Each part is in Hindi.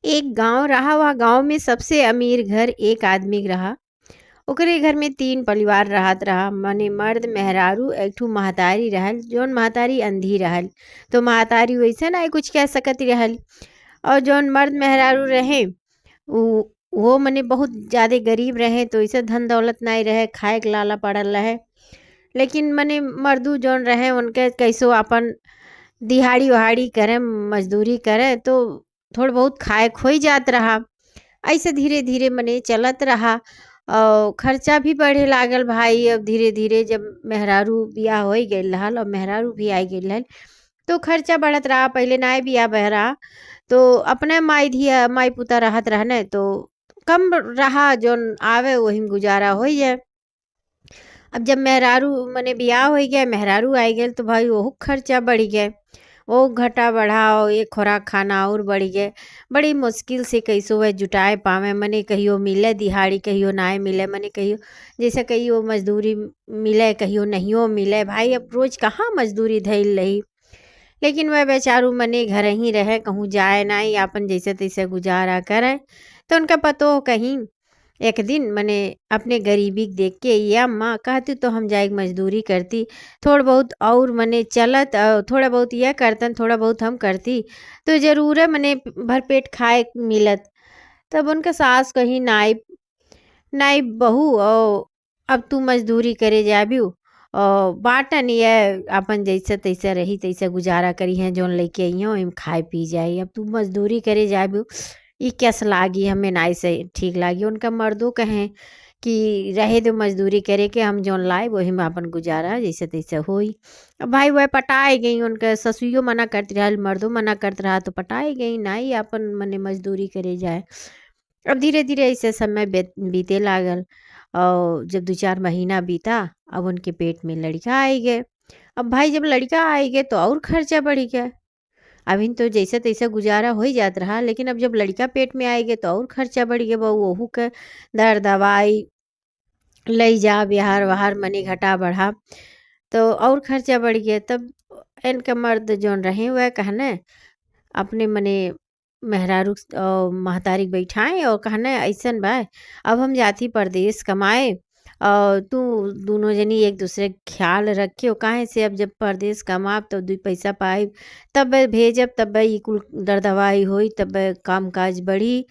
एक गांव रहा। वह गांव में सबसे अमीर घर एक आदमी के रहा। ओकरे घर में 3 परिवार रहत रहा। मने मर्द मेहरारू एक ठू महतारी रहल, जौन महतारी अंधी रहल। तो महतारी वैसे ना कुछ कह सकत रहल। और जौन मर्द मेहरारू रहे उ वो मने बहुत ज़्यादा गरीब रहे, तो ऐसे धन दौलत नहीं रहे, खाए के लाला पड़ल रहे। लेकिन मने मर्दू जौन रहे उनके कैसो अपन दिहाड़ी उहाड़ी करे, मजदूरी करे, तो थोड़ा बहुत खाए खोई जात रहा। ऐसे धीरे धीरे मने चलत रहा और खर्चा भी बढ़े लागल भाई। अब धीरे धीरे जब मेहरारू बियाह हो गई रहल और मेहरारू भी आई गई रहल, तो खर्चा बढ़त रहा। पहले नाय बियाह बहरा तो अपने माई धिया माई पुता रहत रहने, तो कम रहा, जोन आवे वही में गुजारा हो जाए। अब जब मेहरारू मने बियाह हो गया, मेहरारू आई गए, तो भाई वो खर्चा बढ़ गए। वो घटा बढ़ाओ, ये खुराक खाना और बढ़ गए। बड़ी मुश्किल से कैसो वह जुटाए पावे। मने कहियो मिले दिहाड़ी, कहियो नाय मिले। मने कहियो जैसे कहियो मजदूरी मिले, कहियो नहियो मिले। भाई अब रोज कहाँ मजदूरी धैल रही। लेकिन वह बेचारू मने घर ही रहे, कहूँ जाए नहीं, अपन जैसे तैसे गुजारा करे। तो उनका पतो कहीं एक दिन मने अपने गरीबी के देख के, ये अम्मा कहती तो हम जाए मजदूरी करती, थोड़ा बहुत और मने चलत, थोड़ा बहुत यह करतन, थोड़ा बहुत हम करती, तो जरूर है मने भरपेट खाए के मिलत। तब उनका सास कहीं नाई नाई बहू, और अब तू मजदूरी करे जाबियो और बाटन ये अपन जैसे तैसे रही तैसे गुजारा करी है, जोन लेके आई हो एम खाए पी जाए। अब तू मजदूरी करे जाबियो, ये कैस लागी, हमें नाई से ठीक लागी। उनका मर्दों कहें कि रहे दो मजदूरी करे के, हम जोन लाए वही में अपन गुजारा जैसे तैसे होई। अब भाई वह पटाए गई, उनका ससुइयो मना करती रहा, मर्दों मना करते रहा, तो पटाए गई नाई अपन मने मजदूरी करे जाए। अब धीरे धीरे ऐसे समय बीते लागल और जब 2 4 महीना बीता, अब उनके पेट में लड़का आई गए। अब भाई जब लड़का आई गए तो और खर्चा बढ़ गया। अभी तो जैसे तैसे गुजारा हो ही जात रहा, लेकिन अब जब लड़का पेट में आएगे तो और खर्चा बढ़ गया। बहू ओहू के दर दवाई लई जा, बिहार वहार मनी घटा बढ़ा, तो और खर्चा बढ़ गया। तब इनका मर्द जोन रहे वह कहने अपने मने मेहरारू महतारी के बैठाएं और कहने ऐसन बा, अब हम जाती परदेश कमाए और तू दोनों जनी एक दूसरे के ख्याल रखे। काहे से अब जब परदेश कमाब तो 2 पैसा पाई, तब भेजब, तब ई कुल दर दवाई होई, तब काम काज बढ़ी।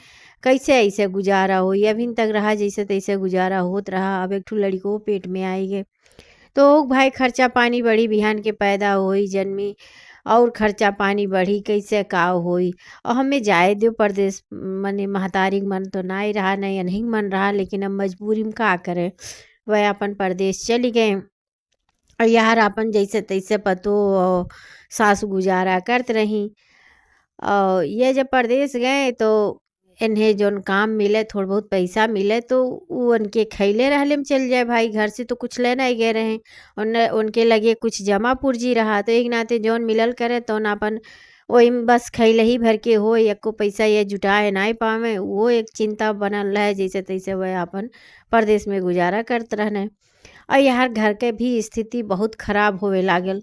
कैसे ऐसे गुजारा होई। अभी तक रहा जैसे तैसे गुजारा होत रहा, अब एक ठू लड़को पेट में आई गए, तो भाई खर्चा पानी बढ़ी। बिहान के पैदा होई जन्मी और खर्चा पानी बढ़ी, कैसे का होई। और हमें जाए दो परदेश, मने महतारी के मन तो नहीं रहा, नहीं नहीं मन रहा, लेकिन अब मजबूरी में का करे। वह अपन परदेश चली गए और यार अपन जैसे तैसे पतो और सास गुजारा करत रही। और ये जब परदेश गए तो इन्हें जोन काम मिले, थोड़ा बहुत पैसा मिले, तो वो उनके खैले रहले में चल जाए। भाई घर से तो कुछ लेना ही गए रहे, उनके लगे कुछ जमा पूंजी रहा, तो एक नाते जोन मिलल करे तो ना अपन वही में बस खैले ही भर के हो, एको पैसा ये जुटाए ना पावे, वो एक चिंता बनल रहे। जैसे तैसे वह अपन परदेश में गुजारा करते रहने। और यार घर के भी स्थिति बहुत खराब होवे लागल।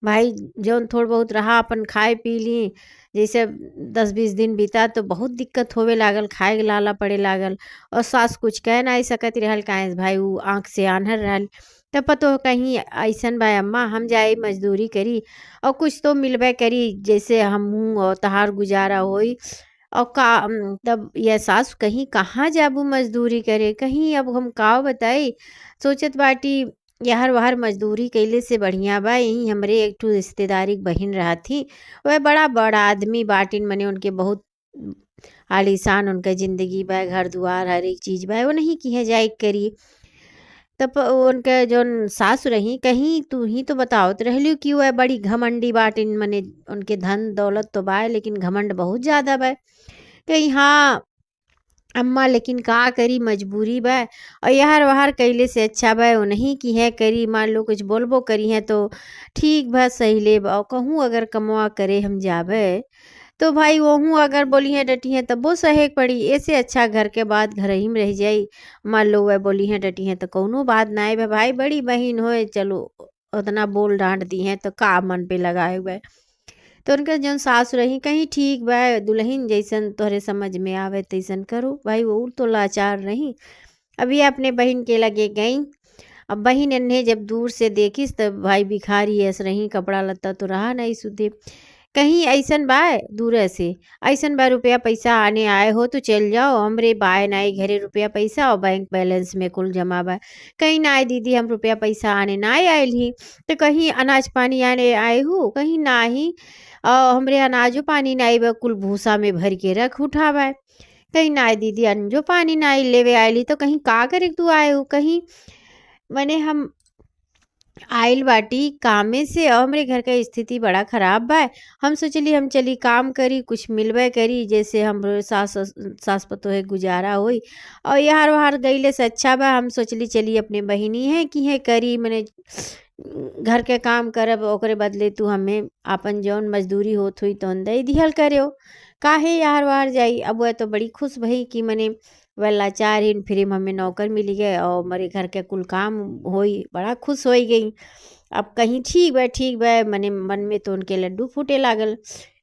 भाई जौन थोड़ बहुत रहा अपन खाए पी ली, जैसे 10 20 दिन बीता तो बहुत दिक्कत होवे लागल, खाए के लाला पड़े लागल। और सास कुछ कह नहीं सकत रहल, काहे से भाई वो आँख से आन्हर रहल। तब पतो कहीं ऐसन बा अम्मा हम जाए मजदूरी करी और कुछ तो मिलबे करी, जैसे हमहूँ और तहार गुजारा होई। और तब यह सास कहीं कहाँ जाबू मजदूरी करे, कहीं अब हम का बताई। सोचत बाटी यार वहार मजदूरी कैले से बढ़िया बा यहीं हमरे एक ठो रिश्तेदारी के बहिन रहा थी। वह बड़ा बड़ा आदमी बाटिन, मने उनके बहुत आलीशान उनका जिंदगी बा, घर दुआर हर एक चीज बा, वो नहीं किहे जाए करी। तब उनके जोन सास रही कहीं तू ही तो बताओत रहलियो कि वह बड़ी घमंडी बाटिन, मने उनके धन दौलत तो बा लेकिन घमंड बहुत ज्यादा बा। कहीं हाँ अम्मा, लेकिन का करी मजबूरी बा। और यार वहार कैले से अच्छा बा उन्हीं की है करी। मान लो कुछ बोलबो करी है तो ठीक बा सही ले बा, और कहूँ अगर कमवा करे हम जाबे तो भाई वहूँ अगर बोली है डटी है तब वो सहे के पड़ी। ऐसे अच्छा घर के बाद घर ही में रह जाई। मान लो वह बोली है डटी है तो कौनो बात ना है भाई, बड़ी बहन होए चलो उतना बोल डांट दी है तो का मन पे लगाए हुए। तो उनका जौन सास रही कहीं ठीक बा, दुल्हन जैसन तोहरे समझ में आवे तैसन करो। भाई वो तो लाचार रही। अभी अपने बहन के लगे गई। अब बहन ने जब दूर से देखिस तब भाई भिखारी ऐस रही, कपड़ा लत्ता तो रहा नहीं सुधे। कहीं ऐसन बा दूर से, ऐसन बा रुपया पैसा आने आए हो तो चल जाओ, हमरे बाय नाई घरे रुपया पैसा और बैंक बैलेंस में कुल जमा बा। कहीं ना दीदी हम रुपया पैसा आने ना आयल ही, तो कहीं अनाज पानी आने आए हो, कहीं ना ही हमरे अनाजो पानी नाई बा, कुल भूसा में भर के रख उठावा। कहीं ना दीदी अंजो पानी नाई लेवे आयली, तो कहीं का करे तू आए हो, कहीं मने हम आइल बाटी कामे से और हमरे घर का स्थिति बड़ा खराब बा। हम सोचली हम चली काम करी, कुछ मिलबे करी, जैसे हम सास पतोहे गुजारा होई। और यार वहार गईले से अच्छा बा, हम सोचली चली अपने बहिनी है कि है करी, मने घर के काम करब, ओकरे बदले तू हमें आपन जौन मजदूरी होत हुई तौन दे दिहल करो। काहे यार वार जाई। अब वह तो बड़ी खुश भई कि मने वह लाचार हिन, फिर हमें नौकर मिल गए और हमारे घर के कुल काम होई, बड़ा खुश हो गई। अब कहीं ठीक बा, मने मन में तो उनके लड्डू फूटे लागल।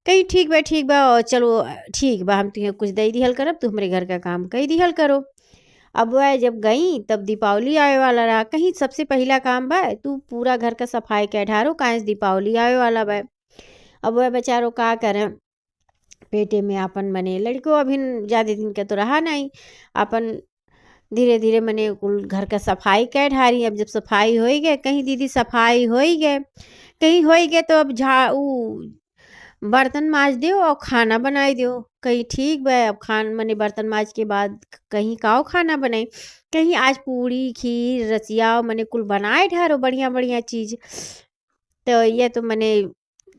कहीं ठीक बा और चलो ठीक बा, हम तुम्हें कुछ दे दिहल करब, तू हमारे घर का काम कही दिहल करो। अब वह जब गई तब दीपावली आवे वाला रहा। कहीं सबसे पहला काम बा तू पूरा घर का सफाई के ढारो, काहे से दीपावली आवे वाला बा। अब वह बेचारो का करे, पेटे में अपन मने लड़को अभी ज़्यादा दिन के तो रहा नहीं, अपन धीरे धीरे मने कुल घर का सफाई कर ढारी। अब जब सफाई हो गए, कहीं दीदी सफाई हो गए, कहीं हो गए, तो अब झाड़ू बर्तन माज दियो और खाना बनाई दियो। कहीं ठीक बा, अब खान मने बर्तन माज के बाद कहीं काओ खाना बनाई, कहीं आज पूड़ी खीर रसिया मने कुल बनाए ढारो बढ़िया बढ़िया चीज़। तो ये तो मने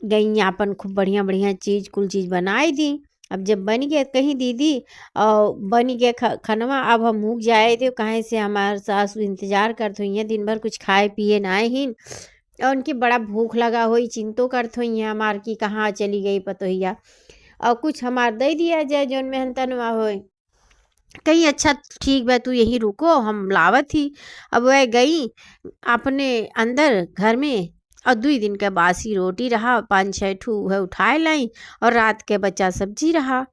गई अपन खूब बढ़िया बढ़िया चीज़ कुल चीज़ बनाई दी। अब जब बन गए कहीं दीदी और बन गए खनवा, अब हम मुँह जाए दे कहीं से हमारे सासू इंतजार करते हुई दिन भर कुछ खाए पिए ना ही। और उनकी बड़ा भूख लगा हुई, चिंतो करते हुई हमार की कहाँ चली गई पतोहिया, और कुछ हमार दे दिया जाए जौन में तनवा हो। कहीं अच्छा ठीक बा, तू यहीं रुको हम लावत ही। अब वह गई अपने अंदर घर में और 2 दिन का बासी रोटी रहा, 5-6 ठू है उठाए लाई, और रात के बच्चा सब्जी रहा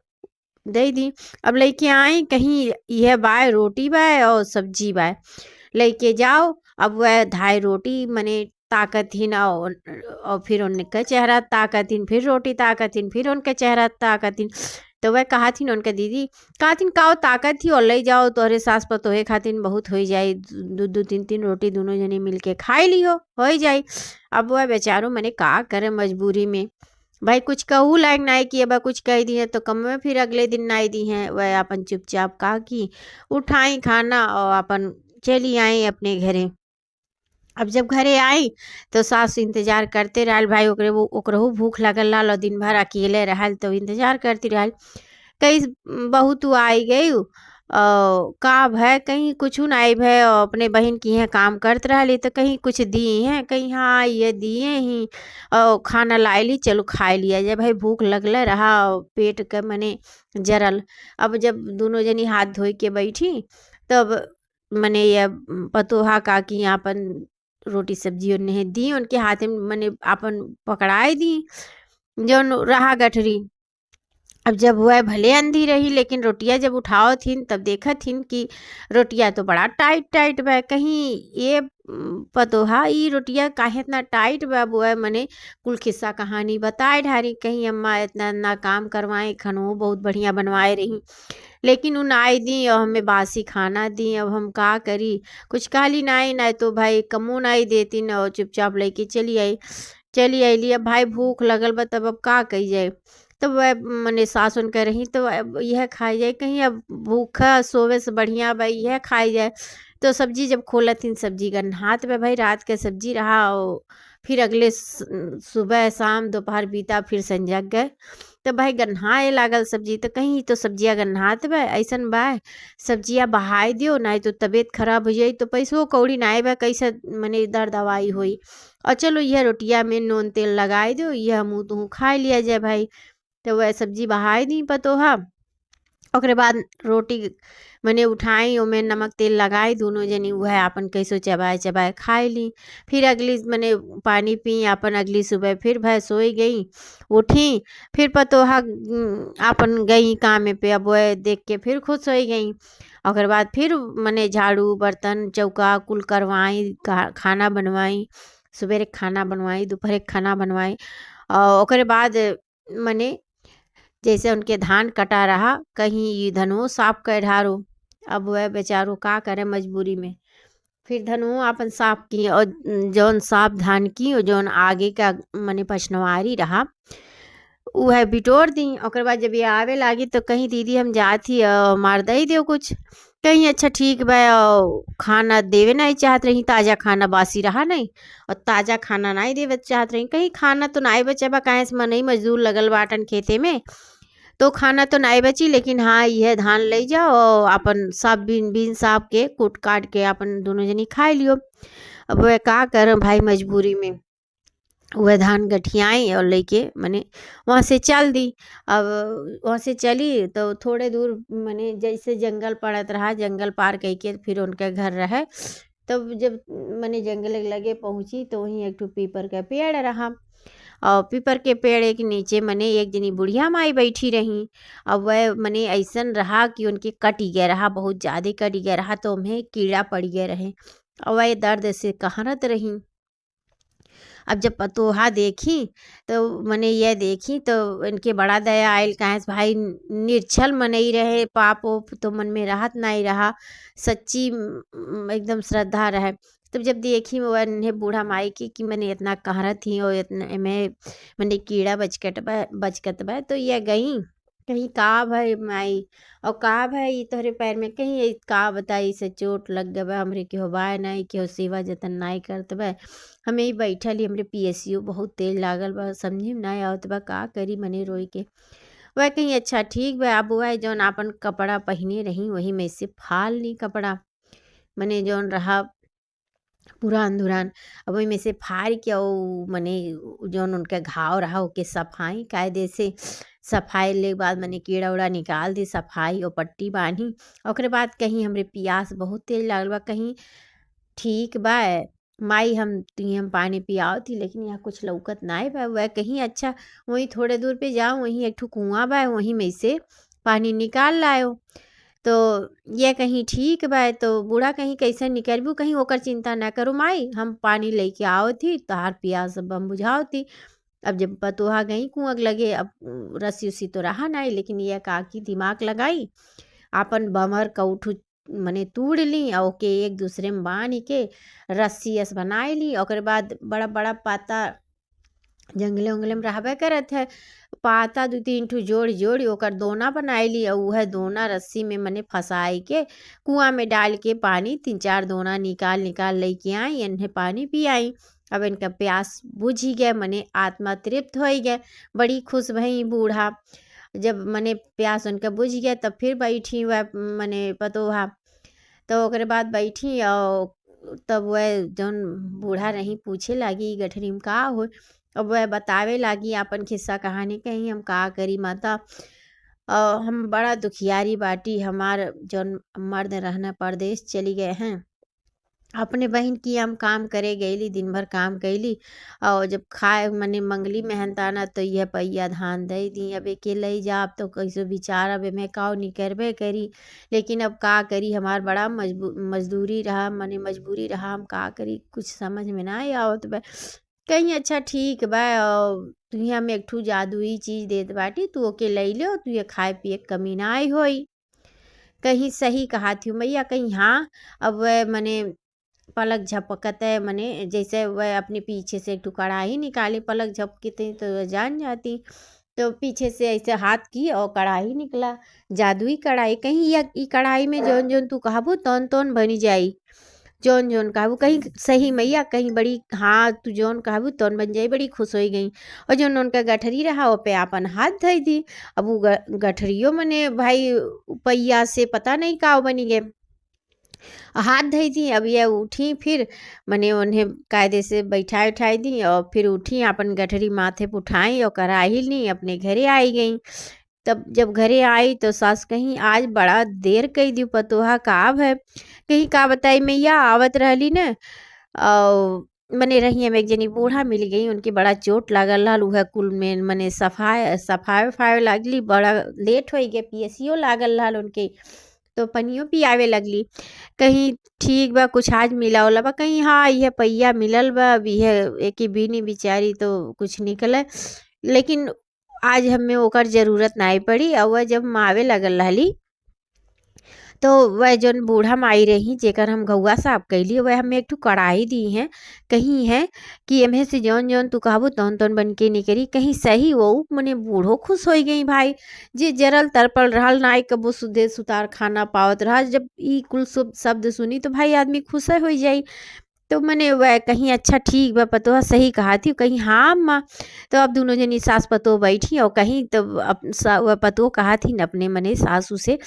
दे दी। अब लेके आई, कहीं यह बाय रोटी बाय और सब्जी बाय लेके जाओ। अब वह धाय रोटी मने ताकत ही ना, और फिर उनका चेहरा ताकत हिन, फिर रोटी ताकत हिन, फिर उनका चेहरा ताकत हिन। तो वह कहा थी उनका दीदी कहा थी काओ ताकत थी और ले जाओ तोहरे सास पतोहे खातिन बहुत हो जाए, 2-2 3-3 रोटी दोनों जने मिल के खाई लियो हो जाए। अब वह बेचारो मने का करे मजबूरी में, भाई कुछ कहू लायक नाई किए बा, कुछ कह दी है तो कम में फिर अगले दिन नाई दी हैं। वह अपन चुपचाप का की उठाई खाना और अपन चली आई अपने घरे। अब जब घरे आई तो सास इंतजार करते रहल, भाई ओकरहू भूख लगल रहल और दिन भर अकेले रहल तो इंतजार करती रहल। कई बहू तू आई गई का भय, कहीं कुछ ना आई भय, और अपने बहन की है काम करते रहली तो कहीं कुछ दिए हैं, कहीं हाँ ये दिए ही और खाना लाई ली, चलो खा लिया जाए। भाई भूख लगल रहा और पेट के मने जरल। अब जब दोनों जनी हाथ धोई के बैठी तब मने ये पतोहा काकी अपन रोटी सब्जी उन्हें दी, उनके हाथ में मने अपन पकड़ाए दी जौन रहा गठरी। अब जब वह भले अंधी रही लेकिन रोटियां जब उठाओ थीन तब देखा थीन कि रोटियां तो बड़ा टाइट टाइट बा। कहीं ये पतोहा ई रोटियां काहे इतना टाइट बा, वो है मने कुल किस्सा कहानी बताए ढारी। कहीं अम्मा इतना इतना काम करवाए, खनो बहुत बढ़िया बनवाए रही, लेकिन उन आई दी और हमें बासी खाना दी। अब हम का करी, कुछ काली नाई ना तो भाई कमो नाई देती न, और चुपचाप लेके चली आईली। अब भाई भूख लगल बा तब अब का कही जाए। तो वह मने सास उन कर रही तो अब यह खाई जाए, कहीं अब भूखा सोवे से बढ़िया भाई यह खाई जाए। तो सब्जी जब खोलत थी सब्जी गन्हात में, भाई रात के सब्जी रहा और फिर अगले सुबह शाम दोपहर बीता फिर संजग गए तो भाई गन्हाए लागल सब्जी। तो कहीं तो सब्जियां गन्हात बा, ऐसन बा सब्जियां बहाई दियो ना तो तबीयत खराब हो जाई, तो पैसों कौड़ी नाए बा, कैसे मने दर दवाई होई। और चलो यह रोटिया में नून तेल लगाए दो, यह मुँह तुँह खा लिया जाए भाई। तो वह सब्जी बहाई दी पतोहा ओकरे बाद रोटी मने उठाई, ओमे नमक तेल लगाई, दोनों जनी उहे आपन कैसो चबाए चबाए खाए ली। फिर अगली मने पानी पी, आपन अगली सुबह फिर भै सोई गई। उठी फिर पतोहा आपन गई काम पे, अब वह देख के फिर खुश हो गई। ओकर बाद फिर मने झाड़ू बर्तन चौका कुल करवाई, खाना बनवाई, सुबेरे खाना बनवाई, दोपहर खाना बनवाई। और ओकरे बाद मने जैसे उनके धान कटा रहा, कहीं ये धनुओं साफ कर ढारो। अब वह बेचारो का करे मजबूरी में, फिर धनुओं अपन साफ की, और जौन साफ धान की और जौन आगे का मने पछनवारी रहा वह बिटोर दी। ओकर बाद जब ये आवे लागी तो कहीं दीदी हम जाती मार दई दो कुछ, कहीं अच्छा ठीक बा, खाना देवे नहीं चाहत रही, ताज़ा खाना बासी रहा नहीं, और ताज़ा खाना नहीं देवे चाहत रही। कहीं खाना तो नहीं बचे बा, काहे से मनई मजदूर लगल बाटन खेते में, तो खाना तो नहीं बची, लेकिन हाँ यह धान ले जाओ और अपन सब बीन बीन साफ के कूट काट के अपन दोनों जनी खाए लियो। अब वह का कर भाई मजबूरी में वह धान गठियाई और लेके मने वहाँ से चल दी। अब वहाँ से चली तो थोड़े दूर मने जैसे जंगल पड़त रहा, जंगल पार कई के फिर उनका घर रहे। तब जब मने जंगल लगे पहुँची तो वहीं एक ठो पीपर का पेड़ रहा, और पीपर के पेड़ के नीचे मने एक जनी बुढ़िया माई बैठी रही। अब वह मने ऐसन रहा कि उनके कटी गया रहा, बहुत ज़्यादा कटी गया रहा, तो उन्हें कीड़ा पड़ गए रहे और वह दर्द से कहरत रही। अब जब पतोहा देखी तो मने यह देखी तो इनके बड़ा दया आयल, काहे से भाई निर्छल मनई रहे, पाप ओप तो मन में राहत नहीं रहा, सच्ची एकदम श्रद्धा रहे। तब जब देखी वह इन्हें बूढ़ा माई की कि मैंने इतना कहरत थी और इतना मैं मैंने कीड़ा बचकत बा, तो यह गई कहीं का भाई माई, और का भाई तोहरे पैर में कहीं का बताई से चोट लग गए बा, हमरे केहो बाय नहीं, केहो सेवा जतन नहीं करत बा, हमें ही बैठल ही हमरे पीएसयू बहुत तेल लागल बा, समझी में नहीं आवत बा का करी, मने रोई के। वह कहीं अच्छा ठीक बा, अब वह जौन आपन कपड़ा पहने रही वही में से फाल ली कपड़ा, मने जौन रहा पुरान धुरान, अब वही में से फाड़ के और मने जौन उनका घाव रहा ओके सफाई कायदे से, सफाई ले बाद मने कीड़ा उड़ा निकाल दी, सफाई और पट्टी बांधी। ओकरे बाद कहीं हमरे प्यास बहुत तेज लागल बा, कहीं ठीक बा माई हम पानी पियाओ थी, लेकिन यहाँ कुछ लौकत नहीं बा। वह कहीं अच्छा वहीं थोड़े दूर पे जाओ, वहीं एक ठो कुआं बा, वहीं में से पानी निकाल लाओ। तो यह कहीं ठीक बा, तो बूढ़ा कहीं कैसे निकलबू, कहीं ओकर चिंता ना करो माई, हम पानी लेके आओ थी, तहार प्यास अब हम बुझाओ थी। अब जब पतोहा गई कुआं लगे, अब रस्सी उसी तो रहा नहीं, लेकिन यह काकी दिमाग लगाई, आपन बमर कौठू मने तूड़ ली और ओके एक दूसरे में बांध के रस्सी एस बनाए ली। ओकर बाद बड़ा बड़ा पाता जंगले उंगले में रहबे करत है, पाता दू तीन ठू जोड़ जोड़ ओकर दोना बनाए ली, और वह दोना रस्सी में मने फंसाई के कुआं में डाल के पानी 3-4 दोना निकाल निकाल लेके आई, इन्हें पानी पियाई। अब इनका प्यास बुझ ही गया, मने आत्मा तृप्त हो गया, बड़ी खुश भई बूढ़ा। जब मने प्यास उनका बुझ गया तब फिर बैठी वह मने पतोहा, तो ओकरे बाद बैठी और तब वह जौन बूढ़ा रही पूछे लागी गठरी में का हो। अब वह बतावे लागी आपन खिस्सा कहानी, कहीं हम का करी माता, हम बड़ा दुखियारी बाटी, हमार जौन मर्द रहना परदेश चली गए हैं, अपने बहन की हम काम करे गईली, दिन भर काम कैली, और जब खाए मने मंगली मेहनताना तो यह पैया धान दे दी, अब एके लई जाब तो कैसे विचार, अब मैं काव नहीं करबे करी, लेकिन अब का करी, हमार बड़ा मजदूरी रहा, मने मजबूरी रहा, हम का करी कुछ समझ में ना आवत बा। कहीं अच्छा ठीक बा, और तुही हम एक ठू जादुई चीज देत बाटी, तू ओके लई लो, तुझे खाए पिए के कमी ना आई होई। कहीं सही कहा थी मैया, कहीं हाँ। अब वह मने पलक झपकत है, मने जैसे वह अपने पीछे से एक ठो कढ़ाई निकाली, पलक झपकती तो वह जान जाती, तो पीछे से ऐसे हाथ की और कढ़ाई निकला, जादुई कढ़ाई। कहीं यह ई कढ़ाई में जौन जौन तू कहबू तौन तौन बनी जाई, जौन जौन कहबू कहीं सही मैया, कहीं बड़ी हाँ तू जौन कहबू तौन बन जाई, बड़ी खुश हो गई। और जौन उनका गठरी रहा वो पे आपन हाथ धई दी, अब वो गठरियो मने भाई पैया से पता नहीं का बनी गए, हाथ धई दी। अब यह उठी फिर मने उन्हें कायदे से बैठा उठाई दी, और फिर उठी अपन गठरी माथे पे उठाई और कराही ली, अपने घरे आई गई। तब जब घरे आई तो सास कहीं आज बड़ा देर कई दियो पतोहा का है। कहीं का बताई मैया आवत रहली न मने रही हम एक जनी बूढ़ा मिल गई, उनके बड़ा चोट लागल रहल, उहे कुल में मने सफाई सफाए उफाए लागली, बड़ा लेट हो गए, पियसियो लागल रहल उनके, तो पनियो पियावे लगली। कहीं ठीक बा कुछ आज मिला उला बा, कहीं हाँ यह पैया मिलल बा, अब यह एके बीनी बिचारी तो कुछ निकले, लेकिन आज हमें ओकर जरूरत नाई पड़ी। और वह जब मावे लगल रहली तो वह जौन बूढ़ा माई रही जेकर हम घउआ साफ कैली, वह हमें एक ठो कढ़ाई दी हैं, कहीं है कि एम्हे से जौन जौन तू कहबू तौन तौन बन के निकली। कहीं सही वो मने बूढ़ो खुश हो गई भाई, जे जरल तरपल रहल नाई कबो सुदे सुतार खाना पावत रहा, जब ई कुल शुभ शब्द सुनी तो भाई आदमी खुश हो जाई। तो मैंने वह कहीं अच्छा ठीक बा पतोहा सही कहा थी, कहीं हाँ अम्मा। तो अब दोनों जनी सास पतोह बैठी और कहीं तो वह पतोह कहा थी न अपने मने सासू से,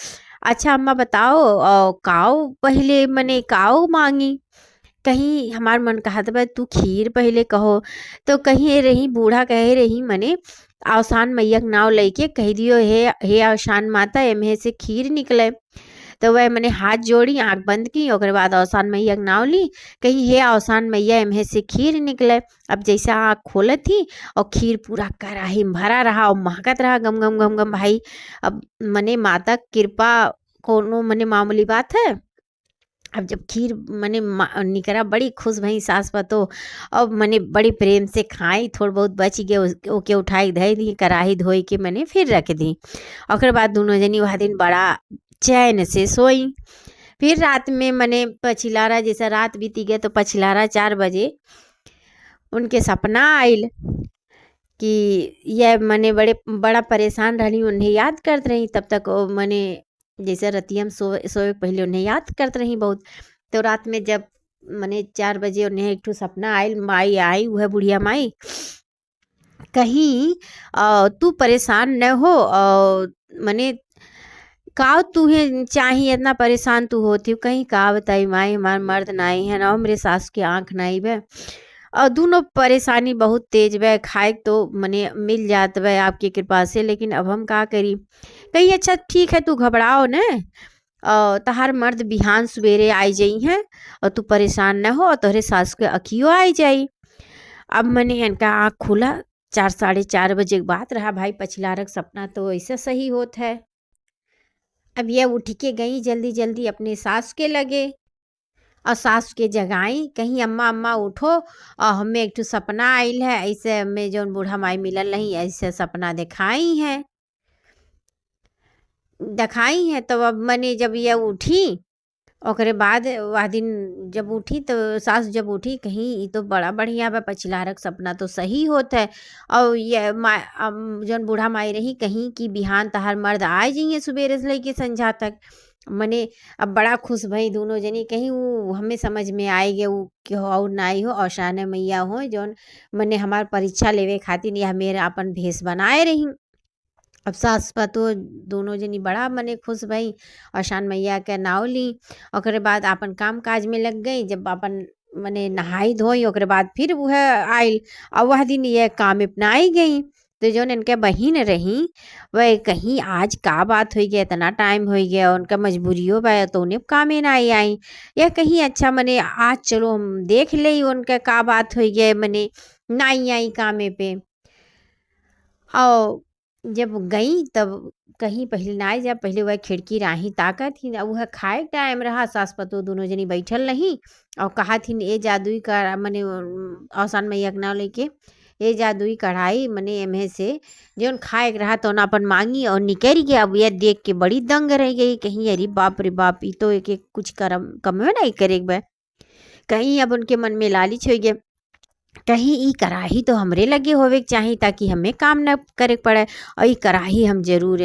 अच्छा अम्मा बताओ काऊ पहले मने काऊ मांगी। कहीं हमार मन कहा था तू खीर पहले कहो, तो कहीं रही बूढ़ा कहे रही मने अवसान मैया के नाव लेके कह दियो हे अवसान माता एम्हे से खीर निकले। तो वह मैंने हाथ जोड़ी आंख बंद की, ओकर बाद अवसान मैया के नाव ली, कहीं हे अवसान मैया एम्हे से खीर निकले। अब जैसा आँख खोलत थी और खीर पूरा कढ़ाई में भरा रहा और महकत रहा गम गम गम गम भाई। अब मने माता कृपा कोनो मने मामूली बात है। अब जब खीर मने निकरा बड़ी खुश भई सास पतो, अब मने बड़ी प्रेम से खाई, थोड़ बहुत बच गए ओके उठाई धई दी, कढ़ाई धोई के मैंने फिर रख दी। ओकर बाद दोनों जनी वह दिन बड़ा चैन से सोई। फिर रात में मने पछिलारा जैसा रात बीती गया तो पछिलारा 4 बजे उनके सपना आइल कि यह मने बड़ा परेशान रही, उन्हें याद करत रही। तब तक वो मने जैसे रतिया में सोए पहले उन्हें याद करत रही बहुत। तो रात में जब मने 4 बजे उन्हें एक ठो सपना आइल, माई आई वह बुढ़िया माई, कहीं तू परेशान न हो मने का तुहे चाहिए इतना परेशान तू होती हो। कहीं का बताई माई हमार मर्द नाई है ना, मेरे सास की आँख नाई बे और दोनों परेशानी बहुत तेज बे, खाए तो मने मिल जात बे आपकी कृपा से, लेकिन अब हम का करी। कहीं अच्छा ठीक है तू घबराओ न, तहार मर्द बिहान सवेरे आई जाई हैं और तू परेशान न हो और तोहरे सास के अखियो आई जाई। अब मने इनका आँख खुला 4 साढ़े 4 बजे के बात रहा भाई, पछिलारक सपना तो ऐसा सही होत है। अब यह उठ के गई जल्दी जल्दी अपने सास के लगे और सास के जगाई, कहीं अम्मा अम्मा उठो और हमें एक ठो सपना आइल है, ऐसे हमें जौन बूढ़ा माई मिलल नहीं ऐसे सपना दिखाई है। तो अब मने जब यह उठी ओकरे बाद वह दिन जब उठी तो सास जब उठी कहीं ये तो बड़ा बढ़िया बा, पछिलारक सपना तो सही होत है। और ये जौन बूढ़ा माई रही कहीं कि बिहान तहार मर्द आ जाइए सुबेरे से लेके संझा तक। मने अब बड़ा खुश भई दोनों जनी, कहीं वो हमें समझ में आए गए वो कि हो और नाई हो और शाने मैया हो जौन मने हमार परीक्षा लेवे खातिर या मेरा अपन भेष बनाए रही। अब सास पतो दोनों जनी बड़ा मने खुश भई और शान मैया के नाव ली। ओकरे बाद अपन काम काज में लग गई, जब अपन मने नहाई धोई ओकरे बाद फिर वह आइल और वह दिन ये काम अपनाई गई। तो जौन इनके बहिन रही वह कहीं आज का बात हो गया, इतना टाइम हो गया उनका मजबूरियों बा तो उन्हें कामे ना आई। या कहीं अच्छा मने आज चलो हम देख ले उनका का बात हो गया मने नाई आई कामे पे। और जब गई तब कहीं पहले ना जा, पहले वह खिड़की राही ताकत थी, वह खाए टाइम रहा सास पतो दोनों जनी बैठल नहीं और कहा थी ए जादुई का मने आसान मैया के नाव लेके ये जादुई कढ़ाई मने एम्हे से जौन खाए के रहा तो ना अपन मांगी और निकल गया। अब यह देख के बड़ी दंग रह गई, कहीं अरे बाप रे बाप ये तो एक कुछ करम कम नहीं करे बे। कहीं अब उनके मन में लालच हो गया, कहीं ई कराही तो हमरे लगे होवे के चाही ताकि हमें काम न करे पड़े और ई कराही हम जरूर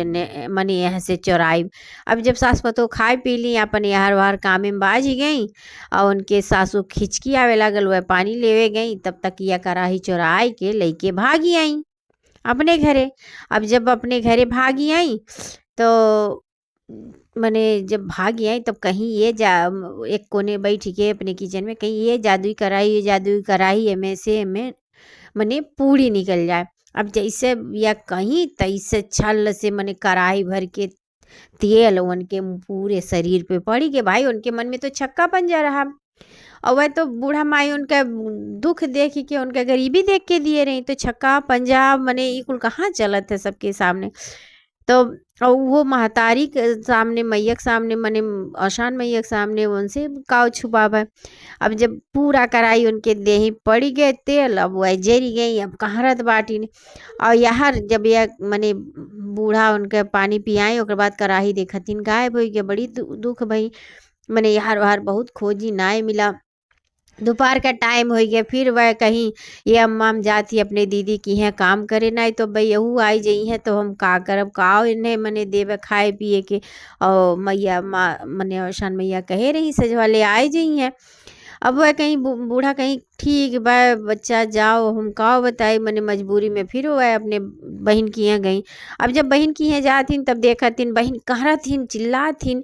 मने यहाँ से चुराइब। अब जब सास पतो खाए पी ली अपन यार वार कामे में बाज गई और उनके सासू खिचकी आवे लागल, वह पानी लेवे गई, तब तक यह कराही चुराई के लेके भागी आई अपने घरे। अब जब अपने घरे भागी आई तो मने जब भागी आई तब कहीं ये एक कोने बैठ के अपने किचन में कहीं ये जादुई कढ़ाई एमे से एमे मने पूड़ी निकल जाए। अब जैसे या कहीं तैसे छल से मने कढ़ाई भर के तेल उनके पूरे शरीर पे पड़ी के भाई उनके मन में तो छक्का बन जा रहा। और वह तो बूढ़ा माई उनका दुख देख के उनका गरीबी देख के दिए रही तो छक्का पंजाब मने ई कुल कहाँ चलत है सबके सामने। तो और वो महतारी के सामने मैया के सामने मने आसान मैया के सामने उनसे काव छुपावा। अब जब पूरा कढ़ाई उनके देही पड़ी गए तेल अब वह जरी गई अब कहाँ रत बाटी ने। और यार जब यह मने बूढ़ा उनके पानी पियाई ओकर बाद कढ़ाई देखतिन गायब हो गया बड़ी दुख भई। मने यार वार बहुत खोजी नाय मिला। दोपहर का टाइम हो गया फिर वह कहीं ये अम्मा हम जाती अपने दीदी की हैं काम करे नहीं तो भाई यहू आई जई हैं तो हम का करब का इन्हें मने देवे खाए पिए के। और मैया माँ मने औसान मैया कहे रही सजवा ले आए जई हैं। अब वह कहीं बूढ़ा कहीं ठीक बा बच्चा जाओ हम का बताई मने मजबूरी में फिर वह अपने बहन की यहाँ गई। अब जब बहन की यहाँ जाथिन तब देखतिन बहन कहरथिन चिल्लाथिन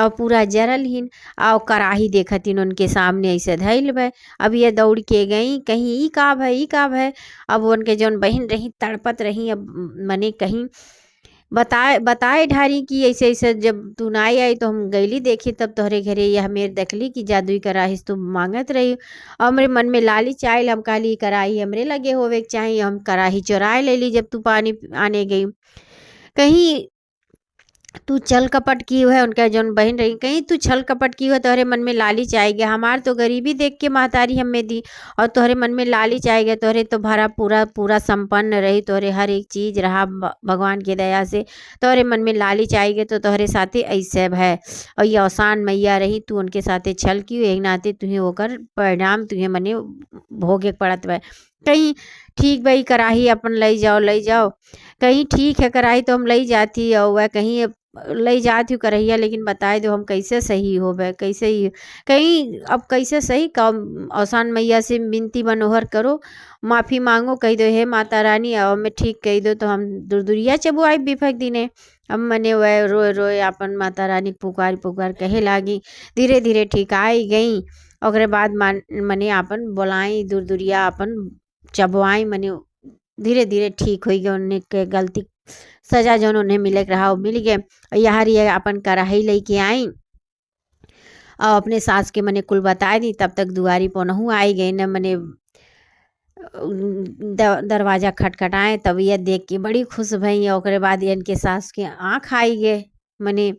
और पूरा जरल हिन। और कराही देखतिन उनके सामने ऐसे धैल बा। अब ये दौड़ के गई कहीं ई का भय ई का भय। अब उनके जौन बहन रही तड़पत रही अब मने कहीं बताए बताए ढारी कि ऐसे ऐसे जब तू ना आई तो हम गईली देखी तब तोहरे घरे यह मेर देखली कि जादुई कराहिस तू मांगत रही। और हमरे मन में लालच आयल हम कहली कराही हमरे लगे होवे के चाहिए हम कराही चुराए लेली जब तू पानी आने गई। कहीं तू छल कपट की है उनका जौन बहन रही कहीं तू छल कपट की है तोहरे मन में लालच आएगी हमार तो गरीबी देख के महतारी हमें दी। और तोहरे मन में लालच आएगा तोहरे तो भरा पूरा पूरा संपन्न रही तोहरे हर एक चीज रहा भगवान की दया से। तोहरे मन में लालच आएगी तो तोहरे साथे ऐसे है। और ये आसान मैया रही तू उनके साथे छल की एक नाते तुहे होकर परिणाम तुहे मने भोगे पड़त बा। कहीं ठीक भाई कराही अपन लई जाओ। कहीं ठीक है कराही तो हम लई जाती और वह कहीं लई जाती हूँ करहिया लेकिन बताए दो हम कैसे सही हो बे कैसे ही कहीं अब कैसे सही कम आसान मैया से विनती मनोहर करो माफ़ी मांगो कह दो हे माता रानी अब मैं ठीक कह दो तो हम दुरदुरिया चबो आई बिफक दिने। अब मने वह रोए रोए अपन माता रानी पुकार पुकार कहे लागी धीरे धीरे ठीक आई गई। ओकरे बाद मने अपन बोलाई दुरदुरिया अपन चबवाई मने धीरे धीरे ठीक हो गए उन्हें के गलती सजा जौन उन्हें मिले के रहा वो मिल गए। और यार ये अपन कराही लेके आई और अपने सास के मने कुल बताए दी तब तक दुआरी पनहू आई गई न मने दरवाजा खटखटाए तब ये देख के बड़ी खुश भई। ओकरे बाद इनके सास के आँख आई गए मने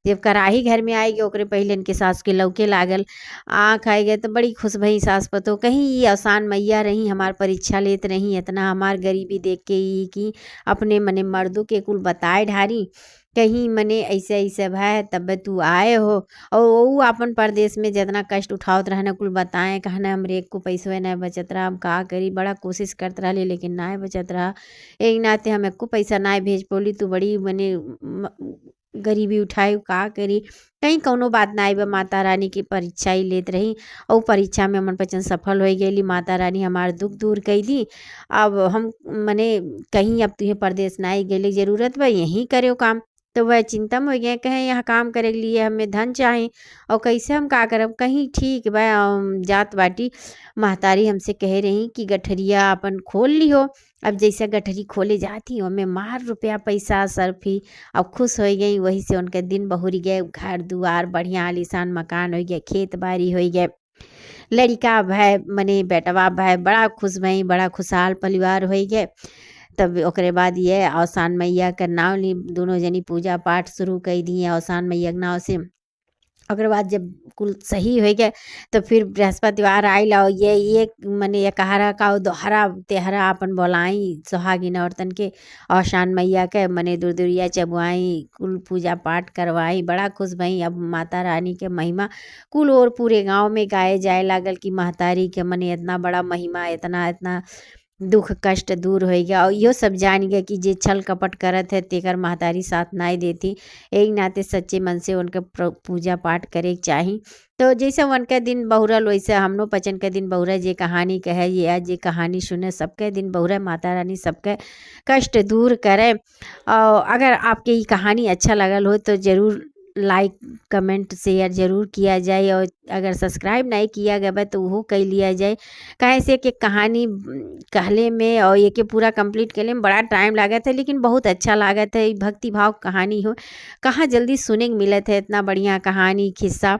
जब कराही घर में आई गए ओकरे पहले इनके सास के लौके लागल आँख आई गए तो बड़ी खुश भई सास पतो कहीं ये आसान मैया रही हमार परीक्षा लेत रही इतना हमार गरीबी देख के ई कि अपने मने मर्दों के कुल बताए ढारी कहीं मने ऐसे ऐसे भाई तब तू आए हो। और वो अपन परदेश में जितना कष्ट उठावत रहना कुल बताएं कहना हमरे एक को पैसवे नहीं बचत रहा हम का करी बड़ा कोशिश करत रही लेकिन ना बचत रहा। एक नाते हम एको पैसा ना भेज पोली तू बड़ी मने गरीबी उठाई का करी। कहीं कौनो बात ना आई बा माता रानी की परीक्षा ही लेत रही और परीक्षा में हमन पचन सफल हो गई माता रानी हमार दुख दूर कई दी। अब हम मने कहीं अब तुहे परदेश ना आई गई जरूरत बा यहीं करो काम। तो वह चिंता में हो गए कहें यहाँ काम करे के लिए हमें धन चाहे और कैसे हम का करब कहीं ठीक बा जात बाटी। महतारी हमसे कह रही कि गठरिया अपन खोल ली हो। अब जैसे गठरी खोले जाती हो मैं मार रुपया पैसा सरफी अब खुश हो गई वही से उनके दिन बहुरी गए घर दुआर बढ़िया आलीशान मकान हो गए खेत बाड़ी हो गए लड़का भाई मने बेटवा भाई बड़ा खुश भई बड़ा खुशहाल परिवार हो गए। तब ओकरे बाद ये आसान मैया का नाव ली दोनों जनी पूजा पाठ शुरू कर दिए आसान मैया के नाव से। ओकरे बाद जब कुल सही हो गए तो फिर बृहस्पतिवार आयल और ये मने ये कहारा का दोहरा तेहरा अपन बोलाई सुहागिन औरतन के आसान मैया के मने दुरदुरिया चबुआई कुल पूजा पाठ करवाई बड़ा खुश भई। अब माता रानी के महिमा कुल और पूरे गांव में गाए जाए लागल कि महतारी के मने इतना बड़ा महिमा इतना इतना दुख कष्ट दूर हो गया। और यो सब जान गया कि जे छल कपट करत है तेकर महतारी साथ नाई देती एक नाते सच्चे मन से उनके पूजा पाठ करे के चाही। तो जैसे उनके दिन बहुरल वैसे हमनो पचन के दिन बहुरा जे कहानी कहे ये जे कहानी सुने सबके दिन बहुरा माता रानी सबके कष्ट दूर करे। और अगर आपके ये कहानी अच्छा लगल हो तो ज़रूर लाइक कमेंट शेयर ज़रूर किया जाए और अगर सब्सक्राइब नहीं किया गया बा तो वो कर लिया जाए। काहे से कि कहानी कहले में और ये के पूरा कंप्लीट करले में बड़ा टाइम लागत है, लेकिन बहुत अच्छा लागत है। भक्ति भाव कहानी हो, कहाँ जल्दी सुने के मिलत है इतना बढ़िया कहानी खिस्सा।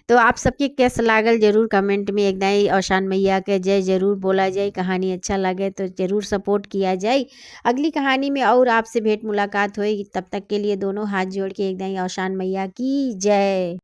तो आप सबके कैसा लागल जरूर कमेंट में एक दाई औशान मैया के जय जरूर बोला जाए। कहानी अच्छा लगे तो जरूर सपोर्ट किया जाए। अगली कहानी में और आपसे भेंट मुलाकात होगी, तब तक के लिए दोनों हाथ जोड़ के एक दाई औशान मैया की जय।